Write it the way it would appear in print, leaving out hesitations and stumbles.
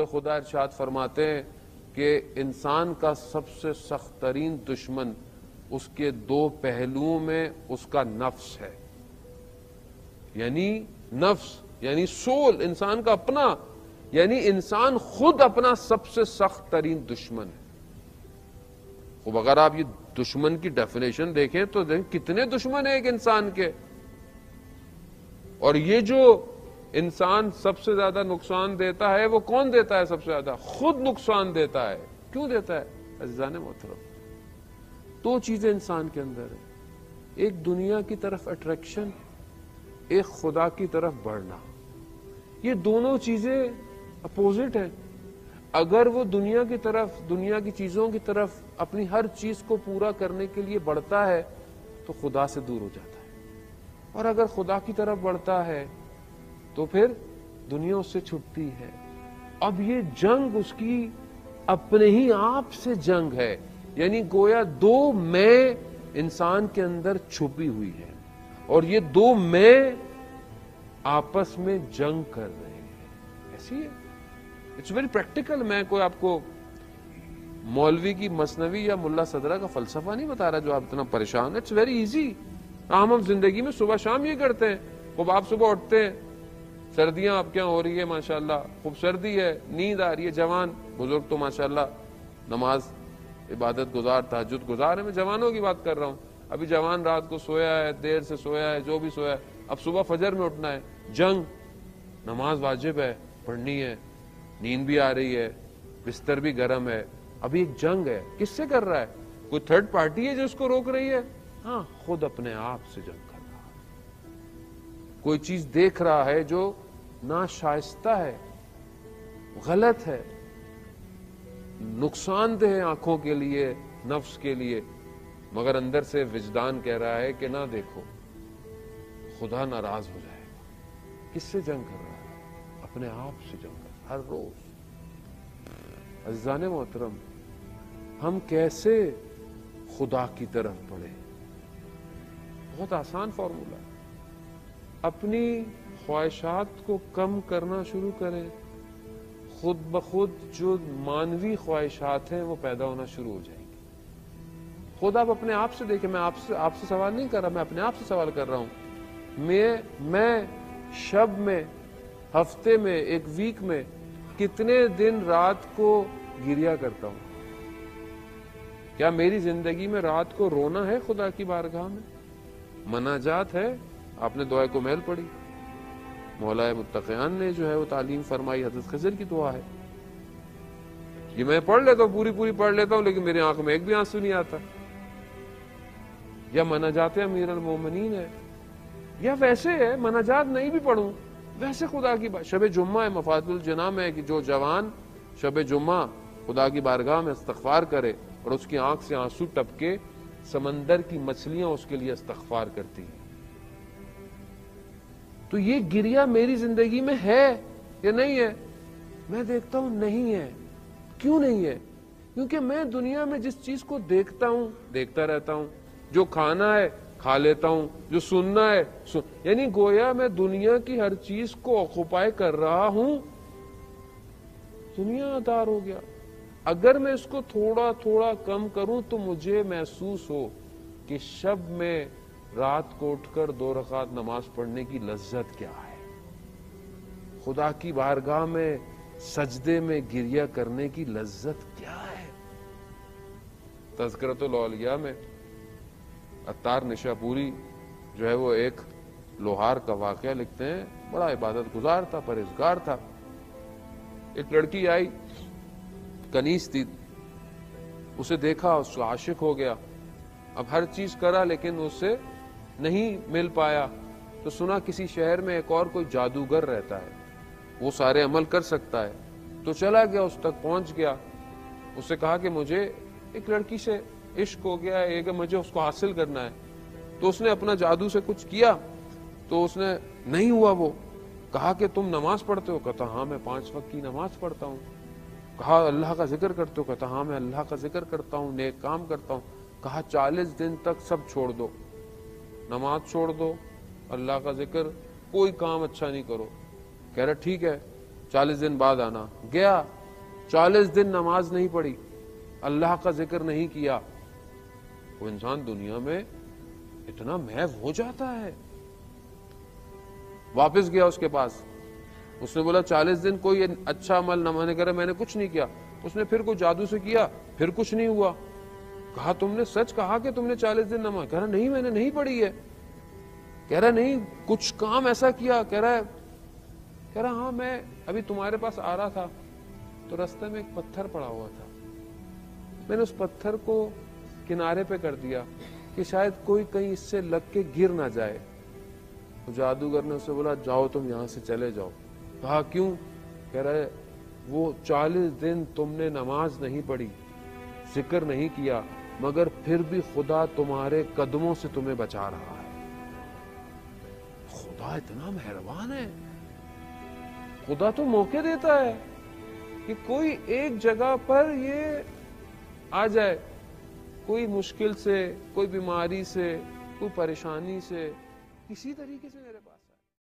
خدا ارشاد فرماتے ہیں کہ انسان کا سب سے سخت ترین دشمن اس کے دو پہلوؤں میں اس کا نفس ہے. یعنی نفس یعنی سول، انسان کا اپنا، یعنی انسان خود اپنا سب سے سخت ترین دشمن ہے. خب اگر آپ یہ دشمن کی ڈیفینیشن دیکھیں تو کتنے دشمن ہیں ایک انسان کے. اور یہ جو انسان سب سے زیادہ نقصان دیتا ہے وہ کون دیتا ہے؟ سب سے زیادہ خود نقصان دیتا ہے. کیوں دیتا ہے عزیزان محترم؟ دو چیزیں انسان کے اندر ہیں، ایک دنیا کی طرف اٹریکشن، ایک خدا کی طرف بڑھنا. یہ دونوں چیزیں اپوزٹ ہیں. اگر وہ دنیا کی طرف، دنیا کی چیزوں کی طرف اپنی ہر چیز کو پورا کرنے کے لیے بڑھتا ہے تو خدا سے دور ہو جاتا ہے، اور اگر خدا کی طرف بڑھتا ہے تو پھر دنیا اس سے چھٹتی ہے. اب یہ جنگ اس کی اپنے ہی آپ سے جنگ ہے، یعنی گویا دو میں انسان کے اندر چھپی ہوئی ہے، اور یہ دو میں آپس میں جنگ کر رہے ہیں. ایسی ہے، اٹس ویری پریکٹیکل. میں کوئی آپ کو مولوی کی مثنوی یا ملا صدرہ کا فلسفہ نہیں بتا رہا جو آپ اتنا پریشان ہیں. It's very easy. ہم زندگی میں صبح شام یہ کرتے ہیں. خوب آپ صبح اٹھتے ہیں، سردیاں آپ کے یہاں ہو رہی ہے ماشاءاللہ، خوب سردی ہے، نیند آ رہی ہے. جوان بزرگ تو ماشاءاللہ نماز عبادت گزار، تہجد گزار ہے. میں جوانوں کی بات کر رہا ہوں. ابھی جوان رات کو سویا ہے، دیر سے سویا ہے، جو بھی سویا ہے، اب صبح فجر میں اٹھنا ہے. جنگ، نماز واجب ہے، پڑھنی ہے، نیند بھی آ رہی ہے، بستر بھی گرم ہے. ابھی ایک جنگ ہے. کس سے کر رہا ہے؟ کوئی تھرڈ پارٹی ہے جو اس کو روک رہی ہے؟ ہاں، خود اپنے آپ سے جنگ کر رہا ہے. کوئی چیز دیکھ رہا ہے جو ناشائستہ ہے، غلط ہے، نقصان دہ ہے آنکھوں کے لیے، نفس کے لیے، مگر اندر سے وجدان کہہ رہا ہے کہ نہ دیکھو، خدا ناراض ہو جائے گا. کس سے جنگ کر رہا ہے؟ اپنے آپ سے جنگ کر رہا ہے ہر روز. عزیزان محترم، ہم کیسے خدا کی طرف بڑھیں؟ بہت آسان فارمولا ہے. اپنی خواہشات کو کم کرنا شروع کریں. خود بخود جو مانوی خواہشات ہیں وہ پیدا ہونا شروع ہو جائیں گی. خود آپ اپنے آپ سے دیکھیں. میں آپ سے سوال نہیں کر رہا، میں اپنے آپ سے سوال کر رہا ہوں. میں شب میں، ہفتے میں، ایک ویک میں کتنے دن رات کو گریا کرتا ہوں؟ کیا میری زندگی میں رات کو رونا ہے خدا کی بارگاہ میں؟ مناجات ہے؟ آپ نے دعائے کو محل پڑھی، مولا متقیان نے جو ہے وہ تعلیم فرمائی، حضرت خضر کی دعا ہے. یہ میں پڑھ لیتا ہوں، پوری پڑھ لیتا ہوں، لیکن میری آنکھ میں ایک بھی آنسو نہیں آتا. یا مناجات امیر المومنین ہے، یا ویسے ہے مناجات نہیں بھی پڑھوں، ویسے خدا کی شب جمعہ ہے، مفاتح الجناح ہے کہ جو جوان شب جمعہ خدا کی بارگاہ میں استغفار کرے اور اس کی آنکھ سے آنسو ٹپکے، سمندر کی مچھلیاں اس کے لیے استغفار کرتی ہیں. تو یہ گریا میری زندگی میں ہے یا نہیں ہے؟ میں دیکھتا ہوں نہیں ہے. کیوں نہیں ہے؟ کیونکہ میں دنیا میں جس چیز کو دیکھتا ہوں دیکھتا رہتا ہوں، جو کھانا ہے کھا لیتا ہوں، جو سننا ہے یعنی گویا میں دنیا کی ہر چیز کو آکوپائی کر رہا ہوں. دنیا دار ہو گیا. اگر میں اس کو تھوڑا تھوڑا کم کروں تو مجھے محسوس ہو کہ شب میں رات کو اٹھ کر 2 رکعت نماز پڑھنے کی لذت کیا ہے، خدا کی بارگاہ میں سجدے میں گریہ کرنے کی لذت کیا ہے. تذکرۃ الاولیاء میں عطار نشاپوری جو ہے وہ ایک لوہار کا واقعہ لکھتے ہیں. بڑا عبادت گزار تھا، پرہیزگار تھا. ایک لڑکی آئی، کنیز تھی، اسے دیکھا، اس کو عاشق ہو گیا. اب ہر چیز کرا لیکن اس سے نہیں مل پایا. تو سنا کسی شہر میں ایک اور کوئی جادوگر رہتا ہے، وہ سارے عمل کر سکتا ہے. تو چلا گیا، اس تک پہنچ گیا. اس سے کہا کہ مجھے ایک لڑکی سے عشق ہو گیا ہے کہ مجھے اس کو حاصل کرنا ہے. تو اس نے اپنا جادو سے کچھ کیا تو اس نے نہیں ہوا. وہ کہا کہ تم نماز پڑھتے ہو؟ کہتا ہاں میں 5 وقت کی نماز پڑھتا ہوں. کہا اللہ کا ذکر کرتے ہو؟ کہتا ہاں میں اللہ کا ذکر کرتا ہوں، نیک کام کرتا ہوں. کہا 40 دن تک سب چھوڑ دو، نماز چھوڑ دو، اللہ کا ذکر، کوئی کام اچھا نہیں کرو. کہہ رہا ٹھیک ہے 40 دن بعد آنا. گیا 40 دن نماز نہیں پڑھی، اللہ کا ذکر نہیں کیا، وہ انسان دنیا میں اتنا محو ہو جاتا ہے۔ واپس گیا اس کے پاس، اس نے بولا 40 دن کوئی اچھا عمل نہ، میں نے کہا میں نے کچھ نہیں کیا۔ اس نے پھر کوئی جادو سے کیا، پھر کچھ نہیں ہوا۔ کہا تم نے سچ کہا کہ تم نے 40 دن نماز؟ کہہ رہا نہیں میں نے نہیں پڑھی ہے۔ کہہ رہا نہیں کچھ کام ایسا کیا؟ کہہ رہا ہاں میں ابھی تمہارے پاس آ رہا تھا تو رستے میں ایک پتھر پڑا ہوا تھا، میں نے اس پتھر کو کنارے پہ کر دیا کہ شاید کوئی کہیں اس سے لگ کے گر نہ جائے۔ جادوگر نے اسے بولا جاؤ تم یہاں سے چلے جاؤ۔ کہا کیوں؟ کہہ رہے وہ 40 دن تم نے نماز نہیں پڑھی، ذکر نہیں کیا، مگر پھر بھی خدا تمہارے قدموں سے تمہیں بچا رہا ہے۔ خدا اتنا مہربان ہے، خدا تو موقع دیتا ہے کہ کوئی ایک جگہ پر یہ آ جائے، کوئی مشکل سے، کوئی بیماری سے، کوئی پریشانی سے، کسی طریقے سے میرے پاس